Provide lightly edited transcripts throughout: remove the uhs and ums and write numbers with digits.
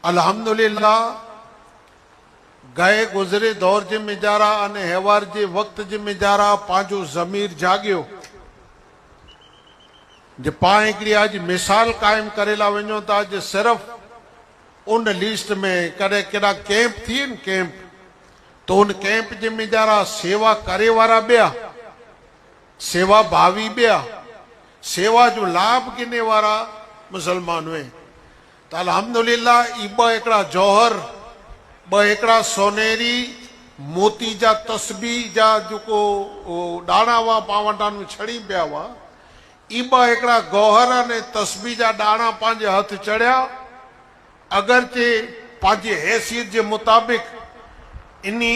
अल्हम्दुलिल्लाह गए गुजरे दौर जे मिजारा अने हेवार जे वक्त जे मिजारा पांजो ज़मीर जाग्यो जे पा हिकिड़ी आज मिसाल कायम करेला वञो था जे सिर्फ उन लिस्ट में कॾहिं केॾा कैंप थिए न कैंप तो उन कैंप जे मिजारा सेवा करे वारा ॿिया सेवा भावी ॿिया सेवा जो लाभ गिने वारा मुसलमान हुए तो अल्हम्दुलिल्लाह ई ॿ हिकिड़ा जौहर ॿ हिकिड़ा सोनेरी मोती जा तस्बी जा जेको ॾाणा हुआ पां वटां छड़ी पिया हुआ ई ॿ हिकिड़ा गौहर अने तस्बी जा ॾाणा पंहिंजे हथ चढ़िया अगरचे पंहिंजी हैसियत जे मुताबिक़ इन्ही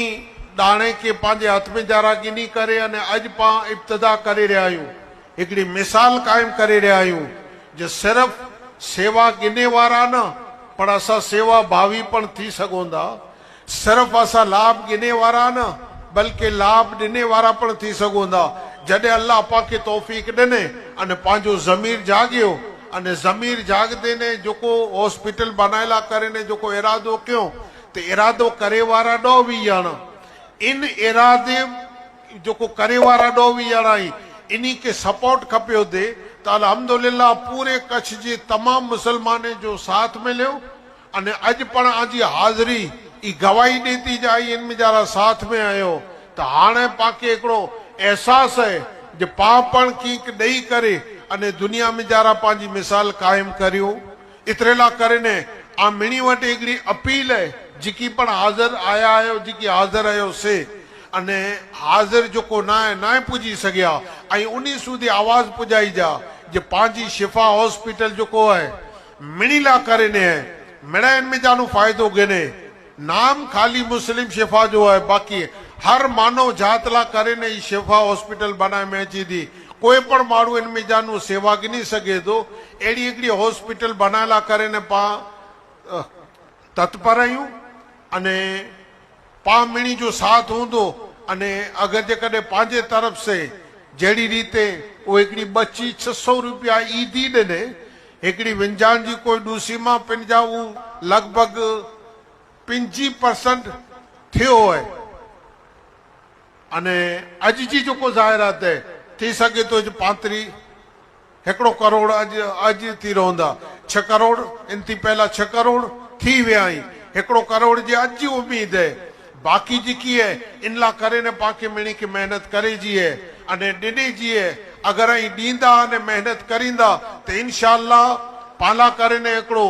ॾाणे खे पंहिंजे हथ में जारा गिनी करे अने अॼु पां इब्तिदा करे रहिया आहियूं हिकिड़ी मिसाल कायम करे रहिया आहियूं जे सिर्फ़ सेवा गिने वारा न पर असां सेवा भावी पण थी सघूं था सिर्फ़ असां लाभ गिने वारा न बल्कि लाभ ॾिने वारा पण थी सघूं था जॾहिं अल्लाह पाके तौफ़ीक़ ॾिने अने पंहिंजो ज़मीर जागियो अने ज़मीर जागदे ने जेको हॉस्पिटल बनायला करे ने जेको इरादो कयो तो इरादो करे वारा ॾह वीह ॼणा इन इरादे जेको करे वारा ॾह वीह ॼणा ई इन्ही के सपोर्ट खपियो थे तो अल्हम्दुलिल्लाह पूरे कच्छ जे तमाम मुसलमान जो साथ मिलियो अने अॼु पण आजी हाज़िरी ई गवाही ॾेती जाई इन में जरा साथ में आयो तो हाणे पाके हिकिड़ो एहसास है जे पां पण कीक ॾेई करे अने दुनिया में जरा पंहिंजी मिसाल कायम करियो इतरेला करे ने आ मिणी वटि हिकिड़ी अपील है जेकी पण हाज़िर आया आहियो जेकी हाज़िर आहियो से अने हाज़िर जेको ना पुजी सघिया ऐं उन्ही सूदी आवाज़ पुॼाई जा जे पंहिंजी शिफ़ा हॉस्पिटल जेको है मिणी ला करे ने मिणनि में जानो फ़ाइदो गिने नाम खाली मुस्लिम शिफ़ा जो है बाक़ी हर मानव जात ला करे ने शिफ़ा हॉस्पिटल बनाए में अची थी कोई पण माण्हू इन में जानो सेवा गिनी सघे थो अहिड़ी हिकिड़ी हॉस्पिटल बनाए ला करे ने पां तत्पर आहियूं अने पां मिणी जो साथ हूंदो अने अगरि जेकॾहिं पंहिंजे तरफ़ से जहिड़ी रीते उहो हिकिड़ी बची 600 रुपया ईदी ॾिने हिकिड़ी विंजान जी कोई डूसीमा पिन जा उहो लॻभॻि 50% थियो है अने अॼु जी जेको ज़ाहिरात है थी सघे थो 35 हिकिड़ो करोड़ अॼु थी रहंदा 6 करोड़ इन थी पहला 6 करोड़ थी विया आहिनि हिकिड़ो करोड़ जी अॼु जी उम्मीद है बाकी जेकी है इन ला करे ने पाके मिणी की मेहनत करे जी है अने ॾिने जी है अगरि ॾींदा अने मेहनत करींदा तो इंशाअल्लाह पाला करे ने हिकिड़ो